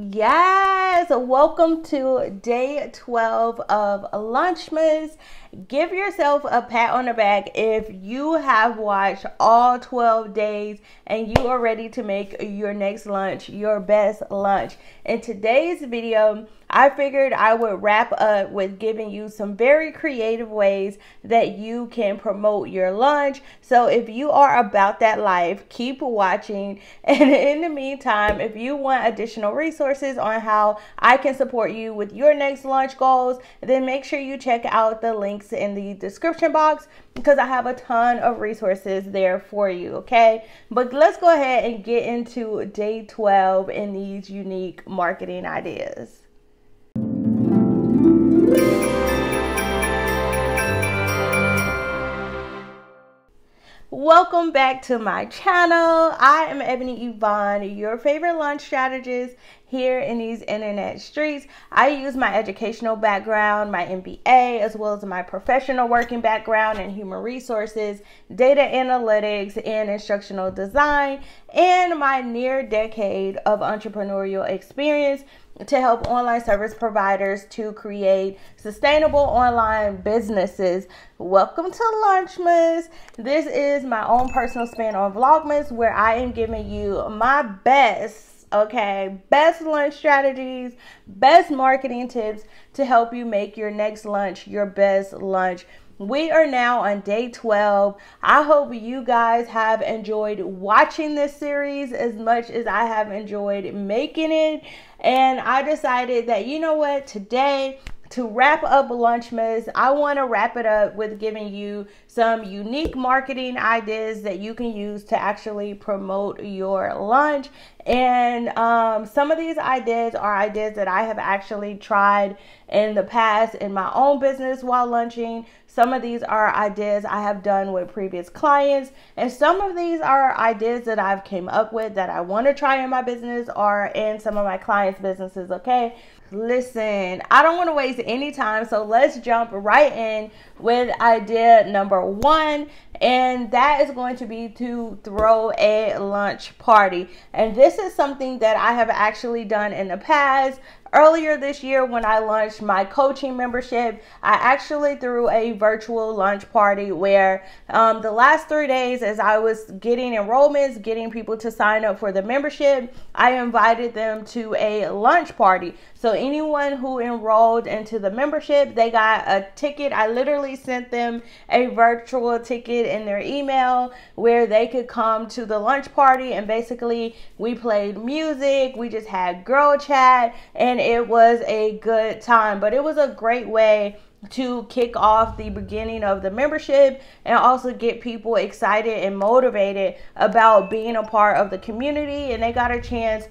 Yes, welcome to day 12 of Launchmas. Give yourself a pat on the back if you have watched all 12 days and you are ready to make your next lunch your best lunch. In today's video, I figured I would wrap up with giving you some very creative ways that you can promote your lunch. So if you are about that life, keep watching. And in the meantime, if you want additional resources on how I can support you with your next lunch goals, then make sure you check out the links in the description box because I have a ton of resources there for you, okay? But let's go ahead and get into day 12 in these unique marketing ideas. Welcome back to my channel. I am Ebony Evaughn, your favorite lunch strategist here in these internet streets. I use my educational background, my MBA, as well as my professional working background in human resources, data analytics, and instructional design, and my near decade of entrepreneurial experience to help online service providers to create sustainable online businesses. Welcome to Launchmas. This is my own personal spin on Vlogmas, where I am giving you my best lunch strategies, best marketing tips to help you make your next lunch your best lunch. We are now on day 12. I hope you guys have enjoyed watching this series as much as I have enjoyed making it. And I decided that, you know what, today, to wrap up Launchmas, I want to wrap it up with giving you some unique marketing ideas that you can use to actually promote your lunch. And some of these ideas are ideas that I have actually tried in the past in my own business while lunching. Some of these are ideas I have done with previous clients. And some of these are ideas that I've came up with that I want to try in my business or in some of my clients' businesses, okay? Listen, I don't want to waste any time, so let's jump right in with idea number one, and that is going to be to throw a lunch party. And this is something that I have actually done in the past. Earlier this year, when I launched my coaching membership, I actually threw a virtual lunch party where the last 3 days, as I was getting enrollments, getting people to sign up for the membership, I invited them to a lunch party. So anyone who enrolled into the membership, they got a ticket. I literally sent them a virtual ticket in their email where they could come to the lunch party, and basically we played music, we just had girl chat, and it was a good time. But it was a great way to kick off the beginning of the membership and also get people excited and motivated about being a part of the community. And they got a chance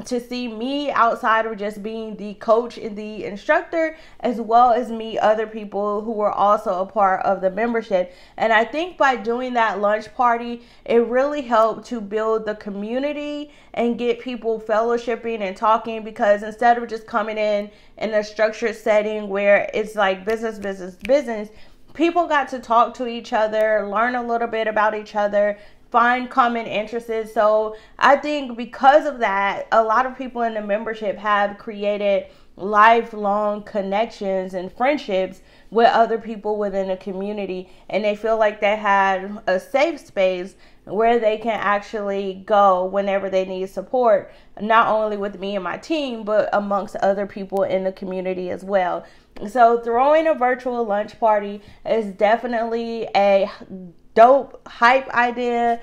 to see me outside of just being the coach and the instructor, as well as meet other people who were also a part of the membership. And I think by doing that lunch party, it really helped to build the community and get people fellowshipping and talking, because instead of just coming in a structured setting where it's like business, people got to talk to each other, learn a little bit about each other, find common interests. So I think because of that, a lot of people in the membership have created lifelong connections and friendships with other people within the community, and they feel like they had a safe space where they can actually go whenever they need support, not only with me and my team, but amongst other people in the community as well. So throwing a virtual lunch party is definitely a dope hype idea.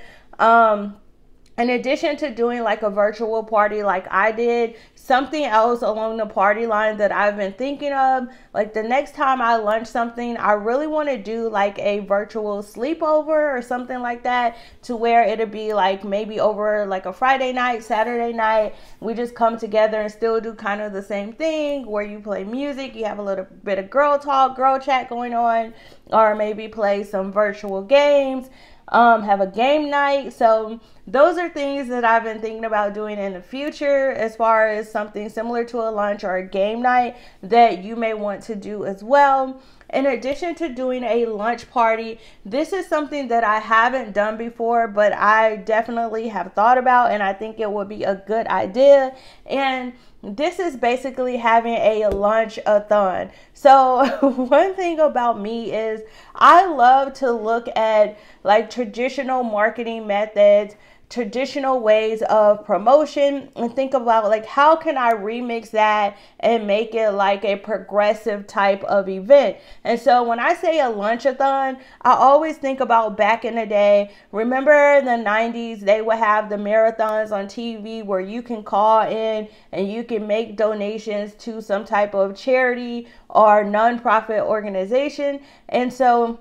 In addition to doing like a virtual party like I did, something else along the party line that I've been thinking of, like the next time I lunch something, I really want to do like a virtual sleepover or something like that, to where it'll be like maybe over like a Friday night, Saturday night, we just come together and still do kind of the same thing where you play music, you have a little bit of girl talk, girl chat going on, or maybe play some virtual games, have a game night. So those are things that I've been thinking about doing in the future, as far as something similar to a lunch or a game night that you may want to do as well. in addition to doing a lunch party, this is something that I haven't done before, but I definitely have thought about, and I think it would be a good idea. And this is basically having a lunch-a-thon. So one thing about me is I love to look at like traditional marketing methods, traditional ways of promotion, and think about like, how can I remix that and make it like a progressive type of event? And so when I say a lunch-a-thon, I always think about back in the day. Remember in the 90s, they would have the marathons on TV where you can call in and you can make donations to some type of charity or nonprofit organization. And so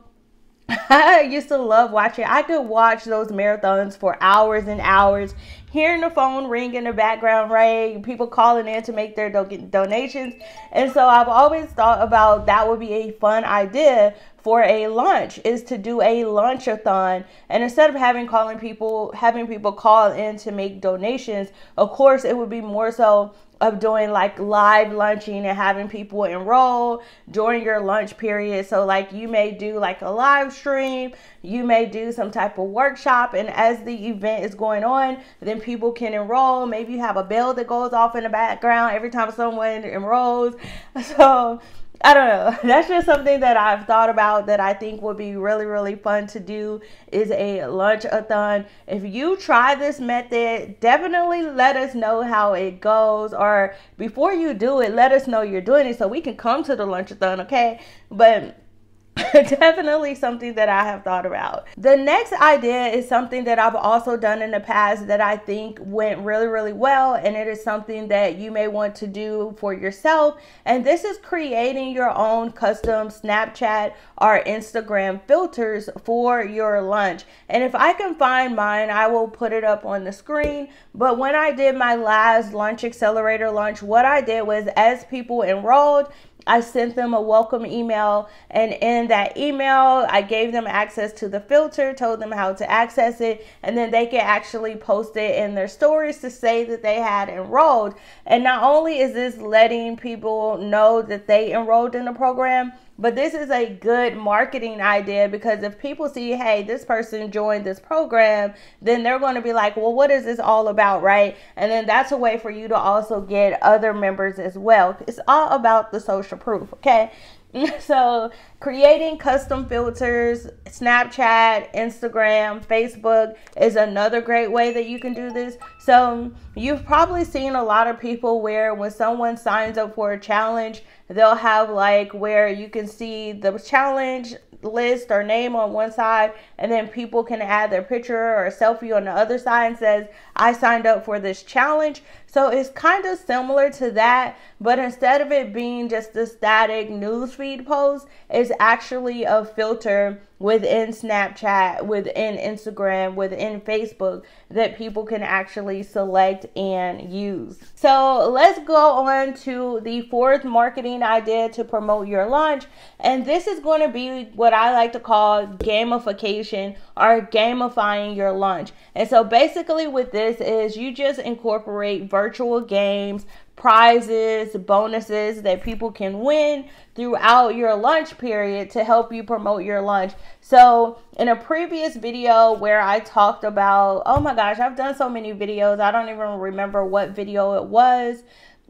I used to love watching. I could watch those marathons for hours and hours, hearing the phone ring in the background, right? People calling in to make their donations. And so I've always thought about that would be a fun idea for a lunch, is to do a lunch-a-thon. And instead of having people call in to make donations, of course, it would be more so of doing like live lunching and having people enroll during your lunch period. So like you may do like a live stream, you may do some type of workshop, and as the event is going on, then people can enroll. Maybe you have a bell that goes off in the background every time someone enrolls. So I don't know. That's just something that I've thought about that I think would be really, really fun to do, is a lunch-a-thon. If you try this method, definitely let us know how it goes. Or before you do it, let us know you're doing it so we can come to the lunch-a-thon, okay? But definitely something that I have thought about. The next idea is something that I've also done in the past that I think went really, really well, and it is something that you may want to do for yourself. And this is creating your own custom Snapchat or Instagram filters for your lunch. And if I can find mine, I will put it up on the screen. But when I did my last lunch accelerator lunch, what I did was, as people enrolled, I sent them a welcome email, and in that email, I gave them access to the filter, told them how to access it, and then they can actually post it in their stories to say that they had enrolled. And not only is this letting people know that they enrolled in the program, but this is a good marketing idea, because if people see, hey, this person joined this program, then they're going to be like, well, what is this all about, right? And then that's a way for you to also get other members as well. It's all about the social proof, okay? So creating custom filters, Snapchat, Instagram, Facebook is another great way that you can do this. So you've probably seen a lot of people where when someone signs up for a challenge, they'll have like where you can see the challenge list or name on one side, and then people can add their picture or a selfie on the other side and says, I signed up for this challenge. So it's kind of similar to that, but instead of it being just a static newsfeed post, it's actually a filter within Snapchat, within Instagram, within Facebook that people can actually select and use. So let's go on to the fourth marketing idea to promote your lunch. And this is going to be what I like to call gamification, or gamifying your lunch. And so basically what this is, you just incorporate virtual games, prizes, bonuses that people can win throughout your lunch period to help you promote your lunch. So in a previous video where I talked about, oh my gosh, I've done so many videos, I don't even remember what video it was.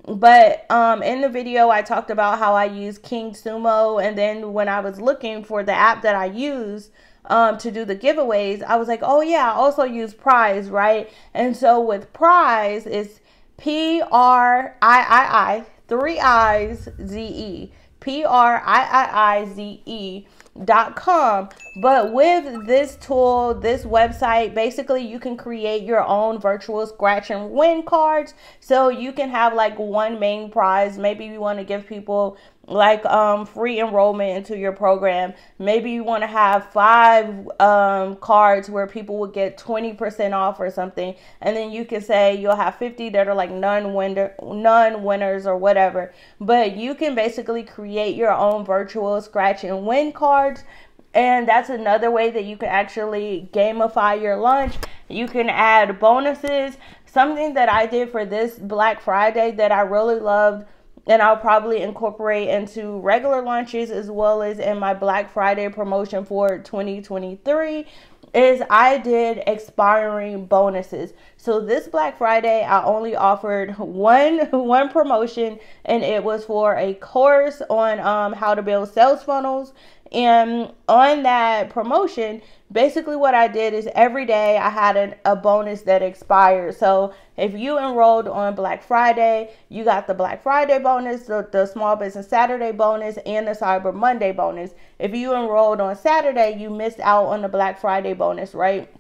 But in the video, I talked about how I use King Sumo. And then when I was looking for the app that I use to do the giveaways, I was like, oh yeah, I also use Prize, right? And so with Prize, it's PRIII, 3 I's, ZE, PRIIIZE.com. But with this tool, this website, basically you can create your own virtual scratch and win cards. So you can have like one main prize. Maybe you want to give people like free enrollment into your program. Maybe you want to have 5 cards where people would get 20% off or something, and then you can say you'll have 50 that are like non-winners or whatever. But you can basically create your own virtual scratch and win cards. And that's another way that you can actually gamify your lunch. You can add bonuses. Something that I did for this Black Friday that I really loved and I'll probably incorporate into regular lunches as well as in my Black Friday promotion for 2023, is I did expiring bonuses. So this Black Friday, I only offered one promotion, and it was for a course on how to build sales funnels. And on that promotion, basically what I did is every day I had a bonus that expired. So if you enrolled on Black Friday, you got the Black Friday bonus, the Small Business Saturday bonus, and the Cyber Monday bonus. If you enrolled on Saturday, you missed out on the Black Friday bonus, right?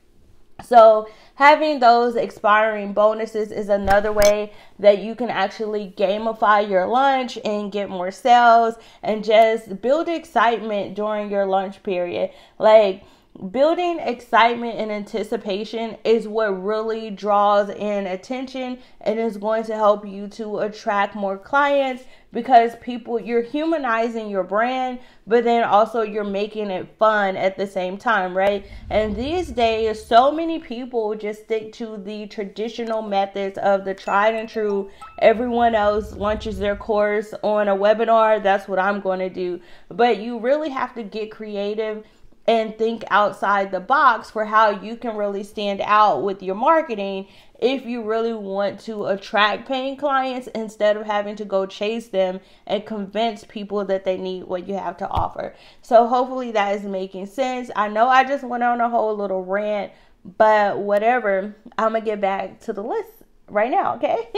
So having those expiring bonuses is another way that you can actually gamify your lunch and get more sales and just build excitement during your lunch period. Like, building excitement and anticipation is what really draws in attention and is going to help you to attract more clients, because you're humanizing your brand, but then also you're making it fun at the same time, right? And these days, so many people just stick to the traditional methods of the tried and true. Everyone else launches their course on a webinar. That's what I'm going to do. But you really have to get creative and think outside the box for how you can really stand out with your marketing if you really want to attract paying clients instead of having to go chase them and convince people that they need what you have to offer. So hopefully that is making sense. I know I just went on a whole little rant, but whatever, I'm gonna get back to the list right now, okay?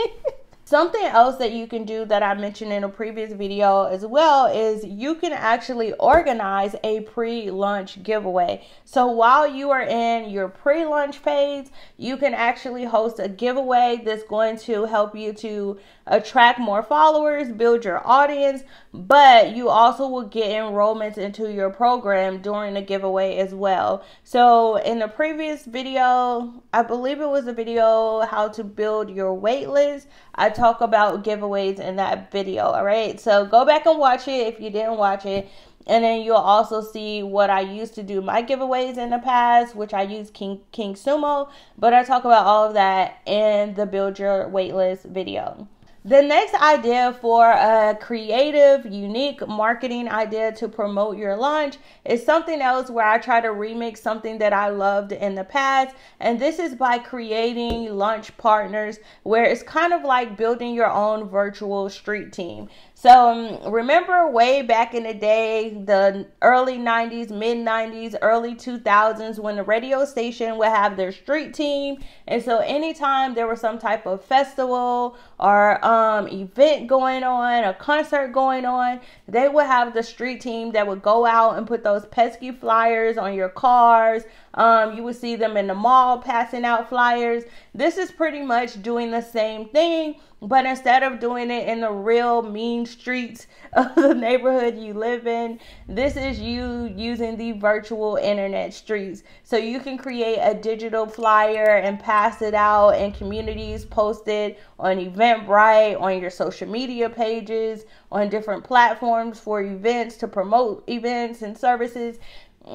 Something else that you can do that I mentioned in a previous video as well is you can actually organize a pre-lunch giveaway. So while you are in your pre-lunch phase, you can actually host a giveaway that's going to help you to attract more followers, build your audience, but you also will get enrollments into your program during the giveaway as well. So in the previous video, I believe it was a video how to build your wait list, I talk about giveaways in that video. All right, so go back and watch it if you didn't watch it. And then you'll also see what I used to do my giveaways in the past, which I use King Sumo, but I talk about all of that in the build your waitlist video. The next idea for a creative, unique marketing idea to promote your lunch is something else where I try to remix something that I loved in the past. And this is by creating lunch partners, where it's kind of like building your own virtual street team. So remember way back in the day, the early 90s, mid 90s, early 2000s, when the radio station would have their street team. And so anytime there was some type of festival or event going on, a concert going on, they would have the street team that would go out and put those pesky flyers on your cars. You would see them in the mall passing out flyers. This is pretty much doing the same thing, but instead of doing it in the real mean streets of the neighborhood you live in, this is you using the virtual internet streets. So you can create a digital flyer and pass it out in communities, post it on Eventbrite, on your social media pages, on different platforms for events to promote events and services.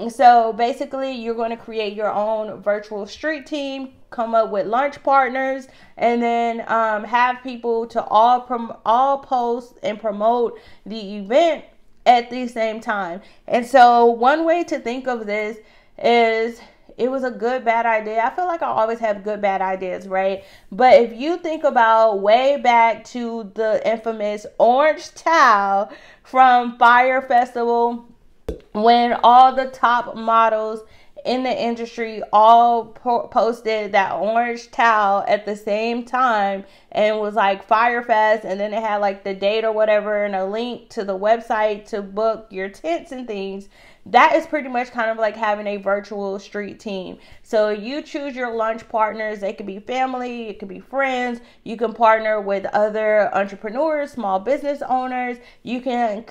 So basically, you're going to create your own virtual street team, come up with lunch partners, and then have people to all post and promote the event at the same time. And so one way to think of this is, it was a good, bad idea. I feel like I always have good, bad ideas, right? But if you think about way back to the infamous 𝗪𝘂𝗲𝗃 from Fire Festival, when all the top models in the industry all posted that 𝗪𝘂𝗃 at the same time, and was like Fire Fest, and then it had like the date or whatever and a link to the website to book your tents and things. That is pretty much kind of like having a virtual street team. So you choose your lunch partners. They could be family, it could be friends. You can partner with other entrepreneurs, small business owners. You can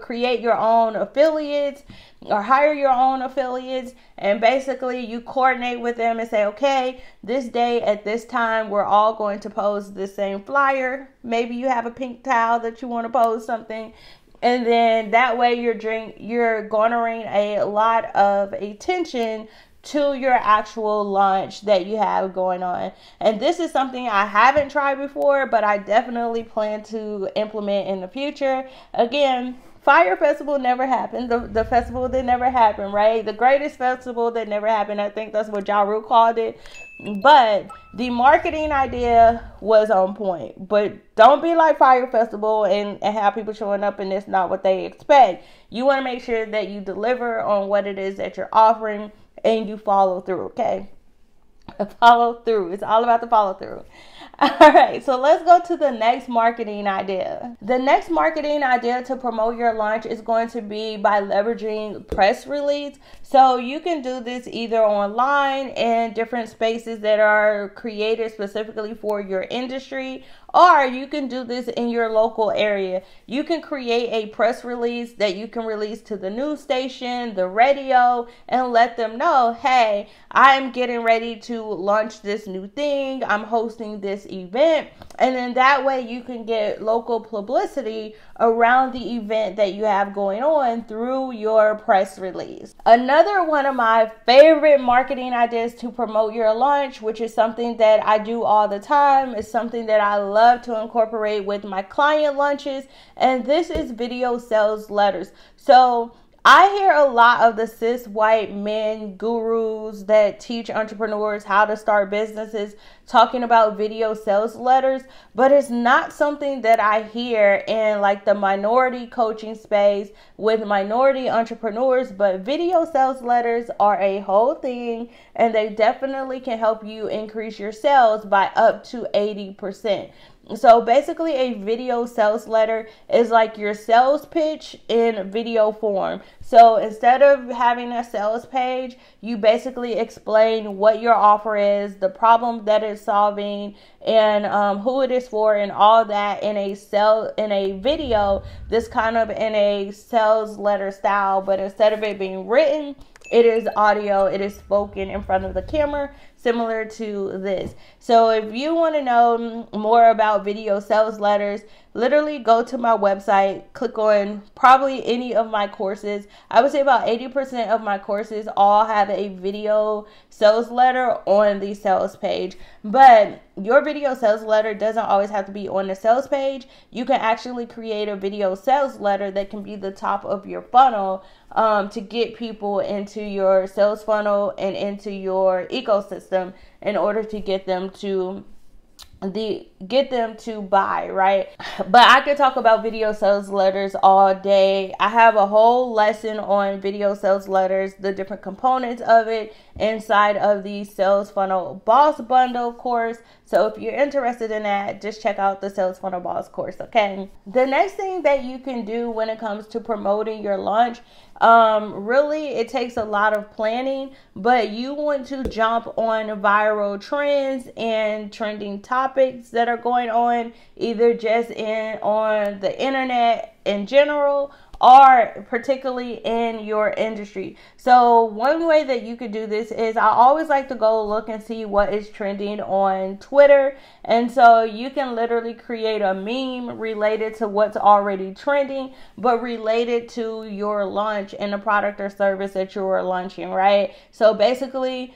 create your own affiliates or hire your own affiliates, and basically you coordinate with them and say, okay, this day at this time we're all going to post the same flyer. Maybe you have a pink towel that you want to post something, and then that way you're garnering a lot of attention to your actual launch that you have going on. And this is something I haven't tried before, but I definitely plan to implement in the future. Again, Fire Festival never happened. The festival that never happened, right? The greatest festival that never happened. I think that's what 𝗪𝘂𝗃𝗀𝗃 called it. But the marketing idea was on point. But don't be like Fire Festival and have people showing up and it's not what they expect. You want to make sure that you deliver on what it is that you're offering and you follow through, okay? Follow through. It's all about the follow through. All right, so let's go to the next marketing idea. The next marketing idea to promote your launch is going to be by leveraging press release. So you can do this either online in different spaces that are created specifically for your industry, or you can do this in your local area. You can create a press release that you can release to the news station, the radio, and let them know, hey, I'm getting ready to launch this new thing. I'm hosting this event. And then that way you can get local publicity around the event that you have going on through your press release. Another one of my favorite marketing ideas to promote your launch, which is something that I do all the time, is something that I love to incorporate with my client launches, and this is video sales letters. So I hear a lot of the cis white men gurus that teach entrepreneurs how to start businesses talking about video sales letters, but it's not something that I hear in like the minority coaching space with minority entrepreneurs. But video sales letters are a whole thing, and they definitely can help you increase your sales by up to 80%. So basically a video sales letter is like your sales pitch in video form. So instead of having a sales page, you basically explain what your offer is, the problem that it's solving, and who it is for, and all that in a video that's kind of in a sales letter style. But instead of it being written, it is audio, it is spoken in front of the camera, similar to this. So if you want to know more about video sales letters, literally go to my website, click on probably any of my courses. I would say about 80% of my courses all have a video sales letter on the sales page. But your video sales letter doesn't always have to be on the sales page. You can actually create a video sales letter that can be the top of your funnel to get people into your sales funnel and into your ecosystem in order to get them to buy, right? But I could talk about video sales letters all day. I have a whole lesson on video sales letters, the different components of it inside of the Sales Funnel Boss Bundle course. So if you're interested in that, just check out the Sales Funnel Boss course, okay? The next thing that you can do when it comes to promoting your launch, really it takes a lot of planning, but you want to jump on viral trends and trending topics that are going on, either just on the internet in general, or particularly in your industry. So one way that you could do this is, I always like to go look and see what is trending on Twitter. And so you can literally create a meme related to what's already trending, but related to your launch and the product or service that you are launching, right? So basically,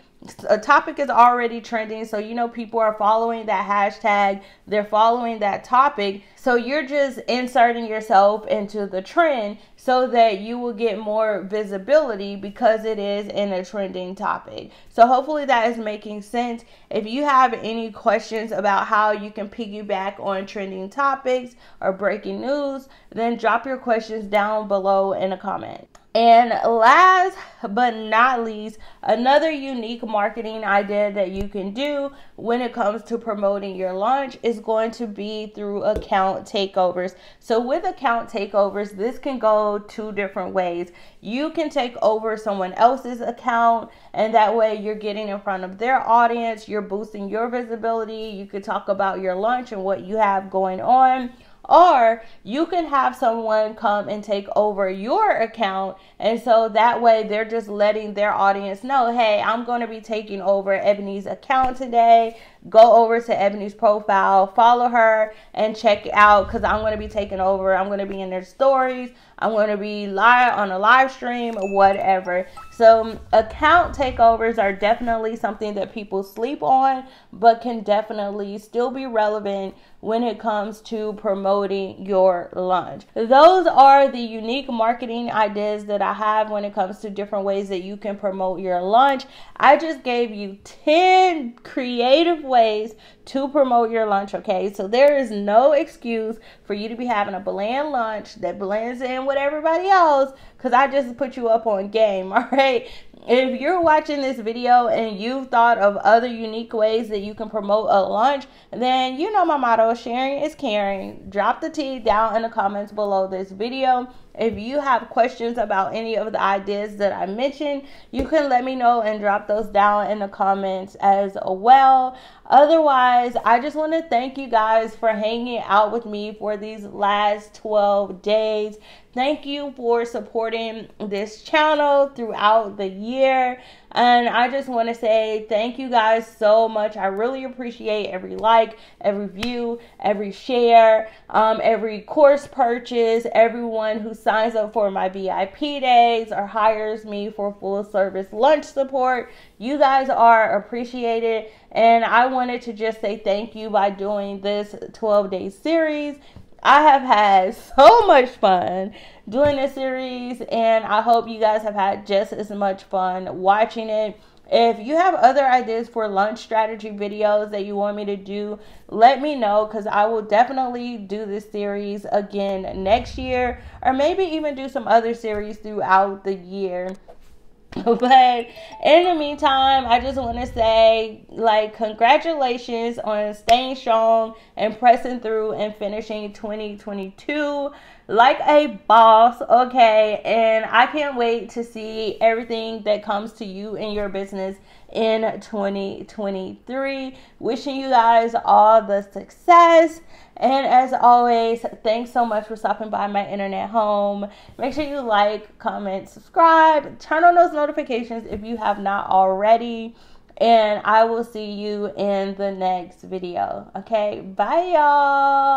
a topic is already trending, so you know people are following that hashtag, they're following that topic, so you're just inserting yourself into the trend so that you will get more visibility because it is in a trending topic. So hopefully that is making sense. If you have any questions about how you can piggyback on trending topics or breaking news, then drop your questions down below in the comment. And last but not least, another unique marketing idea that you can do when it comes to promoting your launch is going to be through account takeovers. So with account takeovers, this can go two different ways. You can take over someone else's account, and that way you're getting in front of their audience, you're boosting your visibility, you could talk about your launch and what you have going on. Or you can have someone come and take over your account, and so that way they're just letting their audience know, hey, I'm going to be taking over Ebony's account today. go over to Ebony's profile, follow her, and check it out, because I'm going to be taking over. I'm going to be in their stories. I'm going to be live on a live stream or whatever. So account takeovers are definitely something that people sleep on, but can definitely still be relevant when it comes to promoting your launch. Those are the unique marketing ideas that I have when it comes to different ways that you can promote your launch. I just gave you 10 creative ways to promote your lunch, okay? So there is no excuse for you to be having a bland lunch that blends in with everybody else, because I just put you up on game, all right? If you're watching this video and you've thought of other unique ways that you can promote a lunch, then you know my motto, sharing is caring. Drop the T down in the comments below this video. If you have questions about any of the ideas that I mentioned, you can let me know and drop those down in the comments as well. Otherwise, I just want to thank you guys for hanging out with me for these last 12 days. Thank you for supporting this channel throughout the year. And I just want to say thank you guys so much. I really appreciate every like, every view, every share, every course purchase, everyone who signs up for my VIP days or hires me for full service lunch support. You guys are appreciated. And I wanted to just say thank you by doing this 12-day series. I have had so much fun doing this series, and I hope you guys have had just as much fun watching it. If you have other ideas for lunch strategy videos that you want me to do, let me know, because I will definitely do this series again next year, or maybe even do some other series throughout the year. But in the meantime, I just want to say, like, congratulations on staying strong and pressing through and finishing 2022 like a boss, okay? And I can't wait to see everything that comes to you in your business in 2023. Wishing you guys all the success. And as always, thanks so much for stopping by my internet home. Make sure you like, comment, subscribe, turn on those notifications if you have not already. And I will see you in the next video. Okay, bye y'all.